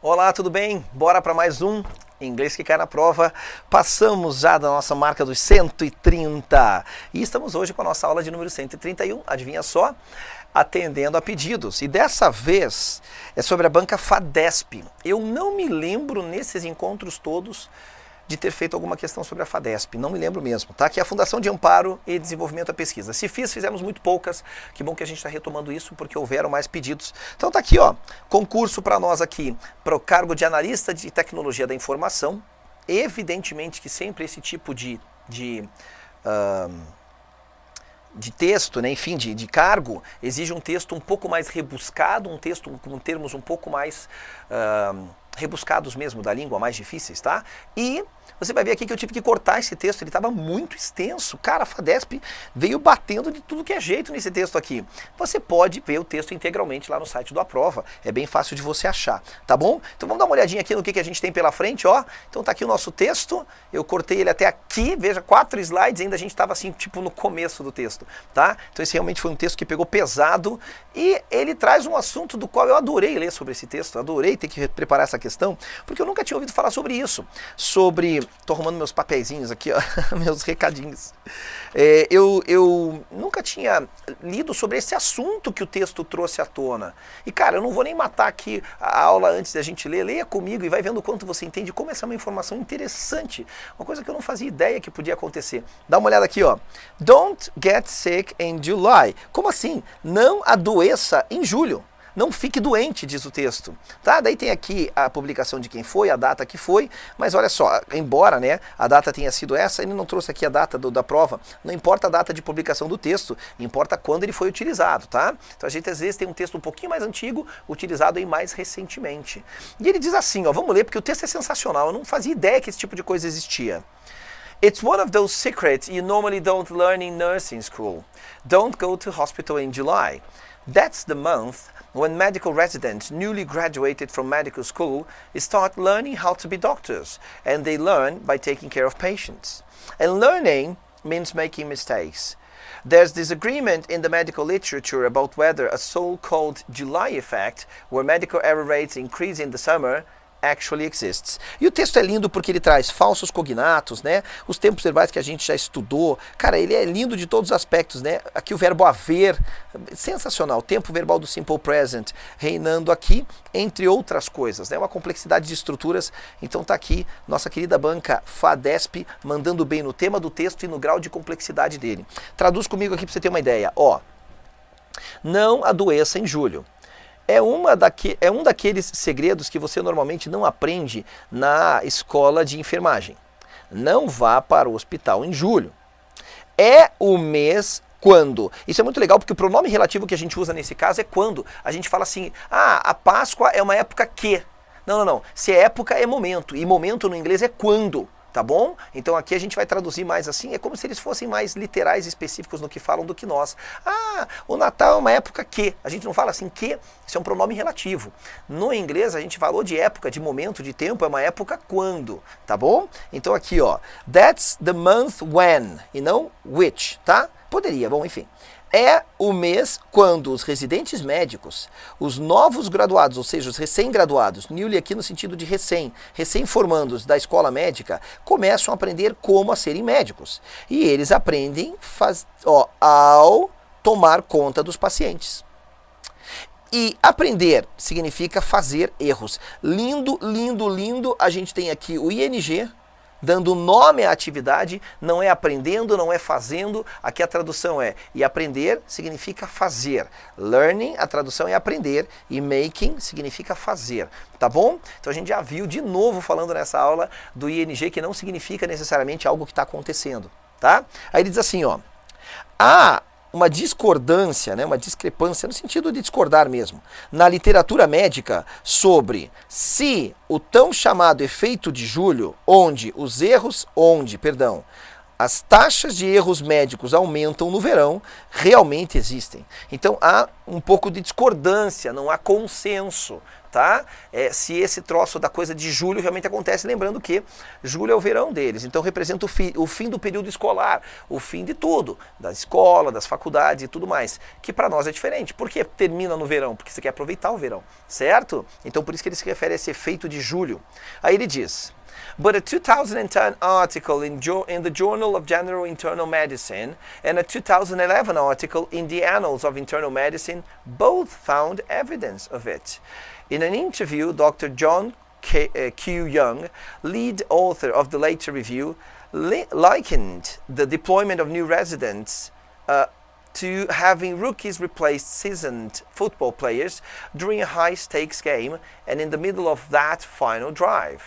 Olá, tudo bem? Bora para mais um Inglês que cai na prova. Passamos já da nossa marca dos 130 e estamos hoje com a nossa aula de número 131, adivinha só? Atendendo a pedidos. E dessa vez é sobre a banca FADESP. Eu não me lembro nesses encontros todos de ter feito alguma questão sobre a FADESP, não me lembro mesmo, tá? Que é a Fundação de Amparo e Desenvolvimento à Pesquisa. Se fizemos muito poucas, que bom que a gente está retomando isso, porque houveram mais pedidos. Então tá aqui, ó, concurso para nós aqui, para o cargo de analista de tecnologia da informação. Evidentemente que sempre esse tipo de texto, né, enfim, de cargo, exige um texto um pouco mais rebuscado, um texto com termos um pouco mais rebuscados mesmo da língua, mais difíceis, tá? E você vai ver aqui que eu tive que cortar esse texto, ele estava muito extenso. Cara, a FADESP veio batendo de tudo que é jeito nesse texto aqui. Você pode ver o texto integralmente lá no site do Aprova, é bem fácil de você achar, tá bom? Então vamos dar uma olhadinha aqui no que a gente tem pela frente, ó. Então tá aqui o nosso texto, eu cortei ele até aqui, veja, 4 slides, ainda a gente estava assim, tipo no começo do texto, tá? Então esse realmente foi um texto que pegou pesado e ele traz um assunto do qual eu adorei ler sobre esse texto, adorei ter que preparar essa questão, porque eu nunca tinha ouvido falar sobre isso, tô arrumando meus papeizinhos aqui, ó, meus recadinhos. Eu nunca tinha lido sobre esse assunto que o texto trouxe à tona. E cara, eu não vou nem matar aqui a aula antes da gente ler, leia comigo e vai vendo o quanto você entende como essa é uma informação interessante, uma coisa que eu não fazia ideia que podia acontecer. Dá uma olhada aqui, ó. Don't get sick in July. Como assim? Não adoeça em julho. Não fique doente, diz o texto. Tá? Daí tem aqui a publicação de quem foi, a data que foi, mas olha só, embora, né, a data tenha sido essa, ele não trouxe aqui a data da prova, não importa a data de publicação do texto, importa quando ele foi utilizado, tá? Então a gente às vezes tem um texto um pouquinho mais antigo, utilizado aí mais recentemente. E ele diz assim, ó, vamos ler porque o texto é sensacional, eu não fazia ideia que esse tipo de coisa existia. It's one of those secrets you normally don't learn in nursing school. Don't go to hospital in July. That's the month when medical residents newly graduated from medical school start learning how to be doctors, and they learn by taking care of patients. And learning means making mistakes. There's disagreement in the medical literature about whether a so-called July effect, where medical error rates increase in the summer, actually exists. E o texto é lindo porque ele traz falsos cognatos, né? Os tempos verbais que a gente já estudou. Cara, ele é lindo de todos os aspectos, né? Aqui o verbo haver, sensacional. Tempo verbal do simple present reinando aqui, entre outras coisas, né? Uma complexidade de estruturas. Então tá aqui nossa querida banca FADESP mandando bem no tema do texto e no grau de complexidade dele. Traduz comigo aqui para você ter uma ideia. Ó, não adoeça em julho. É um daqueles segredos que você normalmente não aprende na escola de enfermagem. Não vá para o hospital em julho. É o mês quando. Isso é muito legal porque o pronome relativo que a gente usa nesse caso é quando. A gente fala assim, a Páscoa é uma época que. Não. Se é época é momento. E momento no inglês é quando. Tá bom? Então aqui a gente vai traduzir mais assim, é como se eles fossem mais literais e específicos no que falam do que nós. O Natal é uma época que, a gente não fala assim que, isso é um pronome relativo. No inglês a gente falou de época, de momento, de tempo, é uma época quando, tá bom? Então aqui ó, that's the month when, e não which, tá? Poderia, bom, enfim. É o mês quando os residentes médicos, os novos graduados, ou seja, os recém-graduados, newly aqui no sentido de recém-formandos da escola médica, começam a aprender como a serem médicos. E eles aprendem ao tomar conta dos pacientes. E aprender significa fazer erros. Lindo, lindo, lindo, a gente tem aqui o ING, dando nome à atividade, não é aprendendo, não é fazendo, aqui a tradução é, e aprender significa fazer. Learning, a tradução é aprender, e making significa fazer, tá bom? Então a gente já viu de novo falando nessa aula do ING, que não significa necessariamente algo que está acontecendo, tá? Aí ele diz assim, ó, uma discordância, né, uma discrepância, no sentido de discordar mesmo, na literatura médica sobre se o tão chamado efeito de julho, onde as taxas de erros médicos aumentam no verão realmente existem. Então há um pouco de discordância, não há consenso, tá? Se esse troço da coisa de julho realmente acontece, lembrando que julho é o verão deles, então representa o fim do período escolar, o fim de tudo, da escola, das faculdades e tudo mais, que para nós é diferente. Por que termina no verão? Porque você quer aproveitar o verão, certo? Então por isso que ele se refere a esse efeito de julho. Aí ele diz: But a 2010 article in the Journal of General Internal Medicine and a 2011 article in the Annals of Internal Medicine both found evidence of it. In an interview, Dr. John Q. Young, lead author of the later review, likened the deployment of new residents to having rookies replace seasoned football players during a high-stakes game and in the middle of that final drive.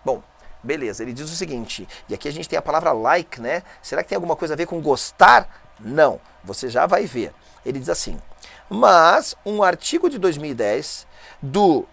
Bom, beleza, ele diz o seguinte, e aqui a gente tem a palavra like, né? Será que tem alguma coisa a ver com gostar? Não, você já vai ver. Ele diz assim: mas um artigo de 2010 do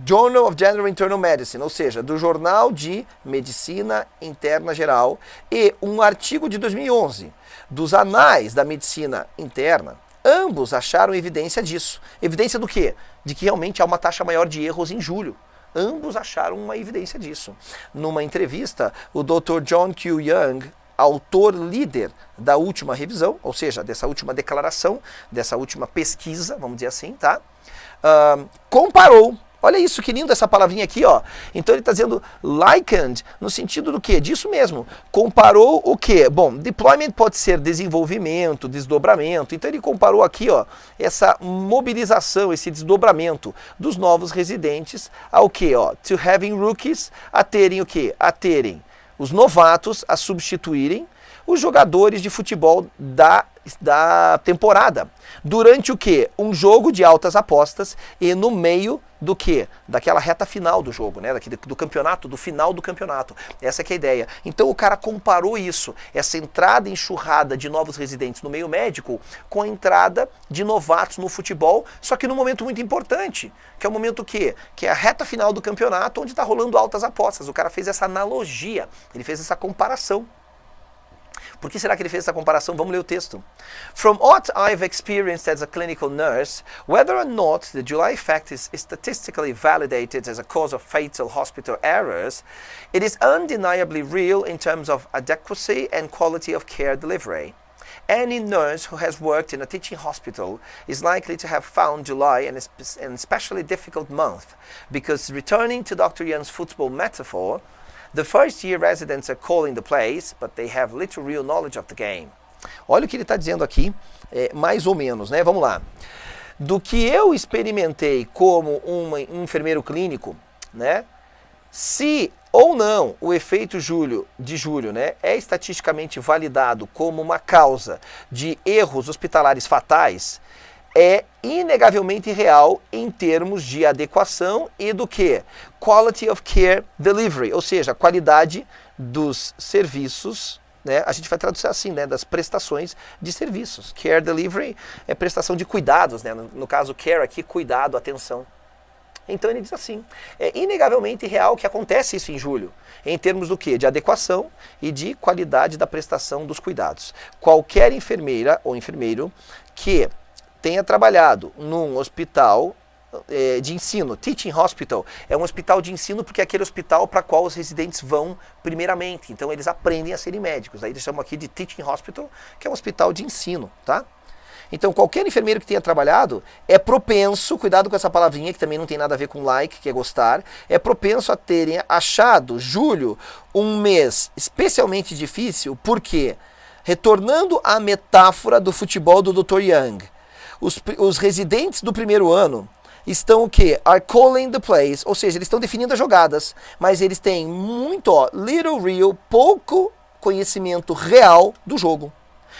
Journal of General Internal Medicine, ou seja, do Jornal de Medicina Interna Geral, e um artigo de 2011 dos Anais da Medicina Interna, ambos acharam evidência disso. Evidência do quê? De que realmente há uma taxa maior de erros em julho. Ambos acharam uma evidência disso. Numa entrevista, o Dr. John Q. Young, autor líder da última revisão, ou seja, dessa última declaração, dessa última pesquisa, vamos dizer assim, tá? Comparou. Olha isso, que lindo essa palavrinha aqui, ó. Então ele está dizendo likened no sentido do quê? Disso mesmo. Comparou o quê? Bom, deployment pode ser desenvolvimento, desdobramento. Então ele comparou aqui, ó, essa mobilização, esse desdobramento dos novos residentes ao quê, ó? To having rookies, a terem o quê? A terem os novatos a substituírem os jogadores de futebol da temporada. Durante o quê? Um jogo de altas apostas e no meio do quê? Daquela reta final do jogo, né? Do campeonato, do final do campeonato. Essa que é a ideia. Então o cara comparou isso, essa entrada enxurrada de novos residentes no meio médico, com a entrada de novatos no futebol, só que num momento muito importante, que é o momento o quê? Que é a reta final do campeonato, onde está rolando altas apostas. O cara fez essa analogia, ele fez essa comparação. Por que será que ele fez essa comparação? Vamos ler o texto. From what I've experienced as a clinical nurse, whether or not the July effect is statistically validated as a cause of fatal hospital errors, it is undeniably real in terms of adequacy and quality of care delivery. Any nurse who has worked in a teaching hospital is likely to have found July an especially difficult month, because returning to Dr. Young's football metaphor, the first-year residents are calling the plays, but they have little real knowledge of the game. Olha o que ele está dizendo aqui, mais ou menos, né? Vamos lá. Do que eu experimentei como um enfermeiro clínico, né? Se ou não o efeito de julho, né, é estatisticamente validado como uma causa de erros hospitalares fatais, é inegavelmente real em termos de adequação e do que? Quality of Care Delivery, ou seja, a qualidade dos serviços, né? A gente vai traduzir assim, né? Das prestações de serviços. Care Delivery é prestação de cuidados, né? No caso, care aqui, cuidado, atenção. Então ele diz assim, é inegavelmente real que acontece isso em julho, em termos do quê? De adequação e de qualidade da prestação dos cuidados. Qualquer enfermeira ou enfermeiro que tenha trabalhado num hospital de ensino, teaching hospital, é um hospital de ensino porque é aquele hospital para qual os residentes vão primeiramente, então eles aprendem a serem médicos, aí eles chamam aqui de teaching hospital, que é um hospital de ensino, tá? Então qualquer enfermeiro que tenha trabalhado é propenso, cuidado com essa palavrinha que também não tem nada a ver com like, que é gostar, é propenso a terem achado julho um mês especialmente difícil, porque, retornando à metáfora do futebol do Dr. Young, os residentes do primeiro ano estão o quê? Are calling the plays, ou seja, eles estão definindo as jogadas, mas eles têm muito, little real, pouco conhecimento real do jogo.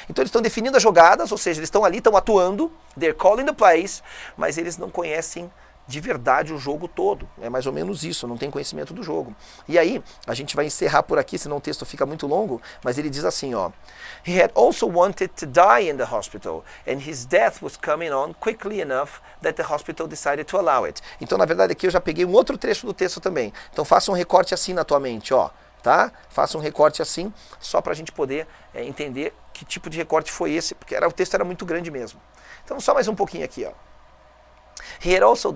Então eles estão definindo as jogadas, ou seja, eles estão ali, estão atuando, they're calling the plays, mas eles não conhecem de verdade o jogo todo. É mais ou menos isso, não tem conhecimento do jogo. E aí, a gente vai encerrar por aqui, senão o texto fica muito longo, mas ele diz assim, ó: He had also wanted to die in the hospital, and his death was coming on quickly enough that the hospital decided to allow it. Então, na verdade, aqui eu já peguei um outro trecho do texto também. Então, faça um recorte assim na tua mente, ó. tá? Faça um recorte assim, só para a gente poder entender que tipo de recorte foi esse, porque o texto era muito grande mesmo. Então só mais um pouquinho aqui, ó. He had also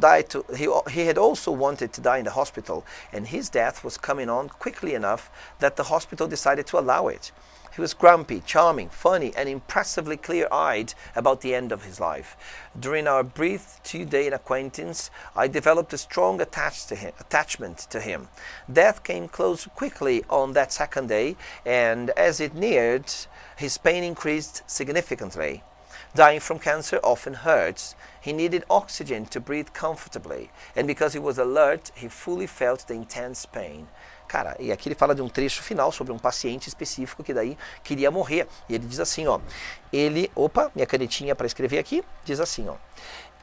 wanted to die in the hospital, and his death was coming on quickly enough that the hospital decided to allow it. He was grumpy, charming, funny, and impressively clear-eyed about the end of his life. During our brief 2-day acquaintance, I developed a strong attachment to him. Death came close quickly on that second day, and as it neared, his pain increased significantly. Dying from cancer often hurts. He needed oxygen to breathe comfortably, and because he was alert, he fully felt the intense pain. Cara, e aqui ele fala de um trecho final sobre um paciente específico que daí queria morrer. E ele diz assim, ó, minha canetinha para escrever aqui, diz assim, ó,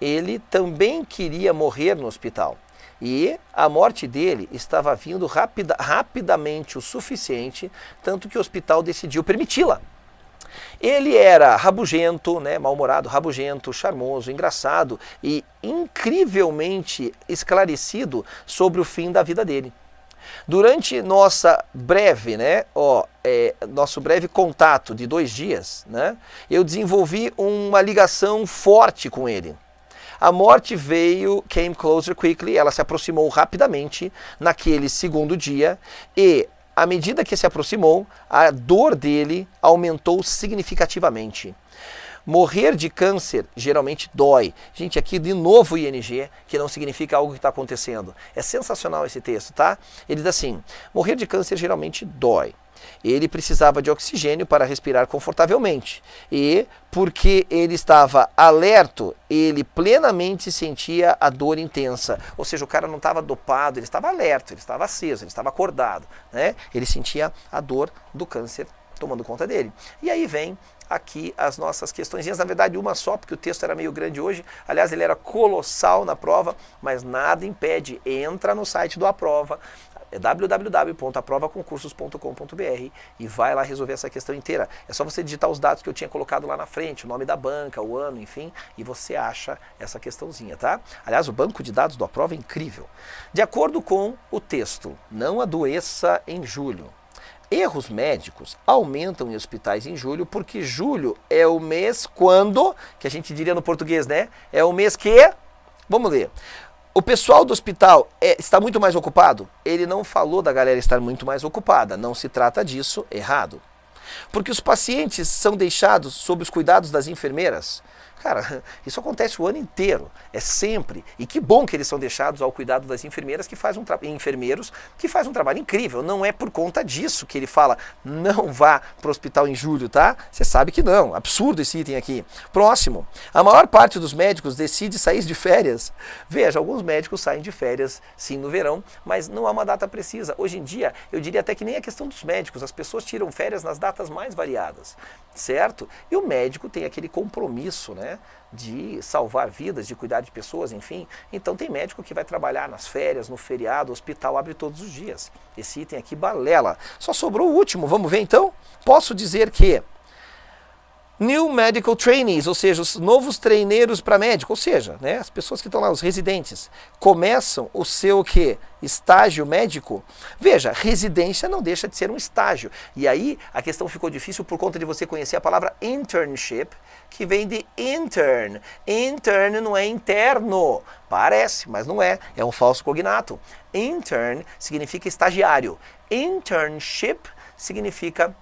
ele também queria morrer no hospital. E a morte dele estava vindo rapidamente o suficiente, tanto que o hospital decidiu permiti-la. Ele era rabugento, né, mal-humorado, rabugento, charmoso, engraçado e incrivelmente esclarecido sobre o fim da vida dele. Durante nosso breve contato de 2 dias, né, eu desenvolvi uma ligação forte com ele. A morte came closer quickly, ela se aproximou rapidamente naquele segundo dia e, à medida que se aproximou, a dor dele aumentou significativamente. Morrer de câncer geralmente dói. Gente, aqui de novo ING, que não significa algo que está acontecendo. É sensacional esse texto, tá? Ele diz assim, morrer de câncer geralmente dói. Ele precisava de oxigênio para respirar confortavelmente. E, porque ele estava alerto, ele plenamente sentia a dor intensa. Ou seja, o cara não estava dopado, ele estava alerta, ele estava aceso, ele estava acordado, né? Ele sentia a dor do câncer tomando conta dele. E aí vem aqui as nossas questõezinhas, na verdade uma só, porque o texto era meio grande hoje, aliás ele era colossal na prova, mas nada impede, entra no site do Aprova, é www.aprovaconcursos.com.br e vai lá resolver essa questão inteira. É só você digitar os dados que eu tinha colocado lá na frente, o nome da banca, o ano, enfim, e você acha essa questãozinha, tá? Aliás, o banco de dados do Aprova é incrível. De acordo com o texto, não adoeça em julho. Erros médicos aumentam em hospitais em julho, porque julho é o mês quando, que a gente diria no português, né? É o mês que, vamos ler, o pessoal do hospital está muito mais ocupado? Ele não falou da galera estar muito mais ocupada, não se trata disso, errado. Porque os pacientes são deixados sob os cuidados das enfermeiras. Cara, isso acontece o ano inteiro, é sempre. E que bom que eles são deixados ao cuidado das enfermeiras enfermeiros que fazem um trabalho incrível. Não é por conta disso que ele fala, não vá para o hospital em julho, tá? Você sabe que não, absurdo esse item aqui. Próximo, a maior parte dos médicos decide sair de férias. Veja, alguns médicos saem de férias, sim, no verão, mas não há uma data precisa. Hoje em dia, eu diria até que nem a questão dos médicos, as pessoas tiram férias nas datas mais variadas, certo? E o médico tem aquele compromisso, né, de salvar vidas, de cuidar de pessoas, enfim. Então tem médico que vai trabalhar nas férias, no feriado, o hospital abre todos os dias. Esse item aqui balela. Só sobrou o último, vamos ver então? Posso dizer que New Medical Trainees, ou seja, os novos treineiros para médico, ou seja, né, as pessoas que estão lá, os residentes, começam o seu estágio médico. Veja, residência não deixa de ser um estágio. E aí a questão ficou difícil por conta de você conhecer a palavra internship, que vem de intern. Intern não é interno. Parece, mas não é. É um falso cognato. Intern significa estagiário. Internship significa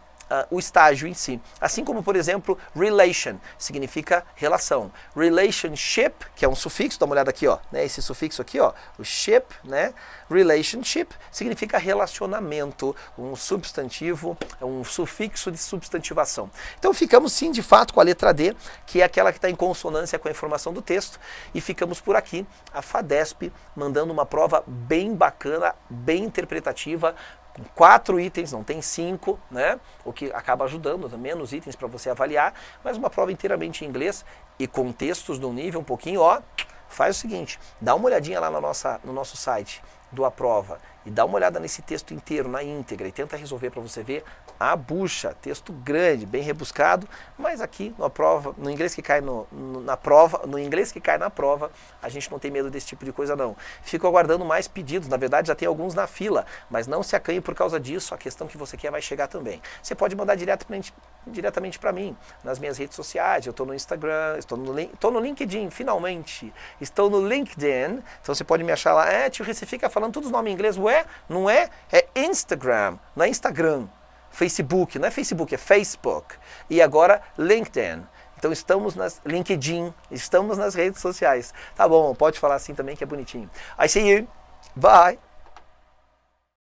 o estágio em si. Assim como, por exemplo, relation, significa relação. Relationship, que é um sufixo, dá uma olhada aqui, ó, né, esse sufixo aqui, ó, o ship, né, relationship, significa relacionamento, um substantivo, um sufixo de substantivação. Então ficamos sim, de fato, com a letra D, que é aquela que está em consonância com a informação do texto, e ficamos por aqui, a FADESP mandando uma prova bem bacana, bem interpretativa, com 4 itens, não tem 5, né? O que acaba ajudando, menos itens para você avaliar, mas uma prova inteiramente em inglês e com textos de um nível um pouquinho, ó, faz o seguinte, dá uma olhadinha lá no nosso site, do Aprova e dá uma olhada nesse texto inteiro, na íntegra, e tenta resolver para você ver a bucha. Texto grande, bem rebuscado, mas aqui no Aprova, no inglês que cai na prova, no inglês que cai na prova, a gente não tem medo desse tipo de coisa não. Fico aguardando mais pedidos, na verdade já tem alguns na fila, mas não se acanhe por causa disso, a questão que você quer vai chegar também. Você pode mandar diretamente para mim, nas minhas redes sociais, eu estou no Instagram, estou no LinkedIn, finalmente, estou no LinkedIn, então você pode me achar lá, tio, você fica falando todos os nomes em inglês, ué, não é? É Instagram, não é Instagram. Facebook, não é Facebook, é Facebook. E agora LinkedIn. Então estamos nas LinkedIn, estamos nas redes sociais. Tá bom, pode falar assim também que é bonitinho. I see you. Bye.